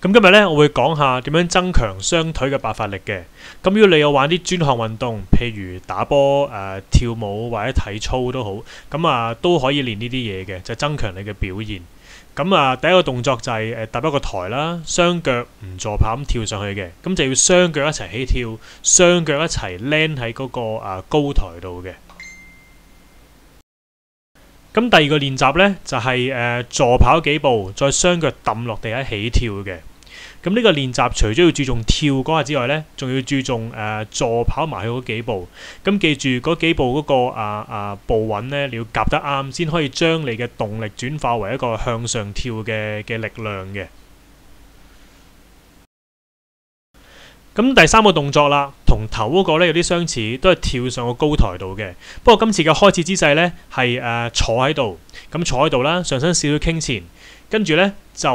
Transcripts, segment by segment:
咁今日咧，我會講下點樣增強雙腿嘅爆發力嘅。咁如果你有玩啲專項運動，譬如打波、跳舞或者體操都好，咁都可以練呢啲嘢嘅，就增強你嘅表現。咁第一個動作就係搭一個台啦，雙腳唔助跑咁跳上去嘅，咁就要雙腳一齊起跳，雙腳一齊 land 喺嗰個高台度嘅。咁第二個練習呢，就係助跑幾步，再雙腳揼落地下起跳嘅。咁呢個練習除咗要注重跳嗰下之外呢，仲要注重助跑埋去嗰幾步。咁記住嗰幾步嗰個步穩呢，你要夾得啱，先可以將你嘅動力轉化為一個向上跳嘅力量嘅。咁第三個動作啦，同頭嗰個呢有啲相似，都係跳上個高台度嘅。不過今次嘅開始姿勢呢，係坐喺度，咁坐喺度啦，上身少少傾前，跟住呢，就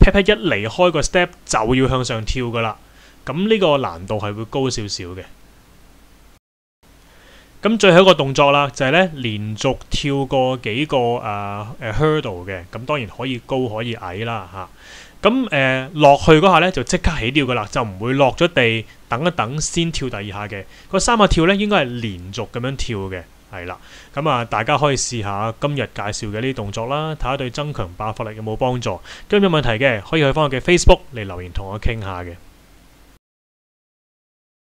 pat 一離開個 step 就要向上跳噶啦。咁呢個難度係會高少少嘅。咁最後一個動作啦，就係呢連續跳過幾個hurdle 嘅，咁當然可以高可以矮啦嚇。咁落去嗰下呢，就即刻起跳噶啦，就唔會落咗地等一等先跳第二下嘅。嗰3下跳呢，應該係連續咁樣跳嘅，係啦。咁大家可以試下今日介紹嘅呢啲動作啦，睇下對增強爆發力有冇幫助。咁有問題嘅可以去翻我嘅 Facebook 嚟留言同我傾下嘅。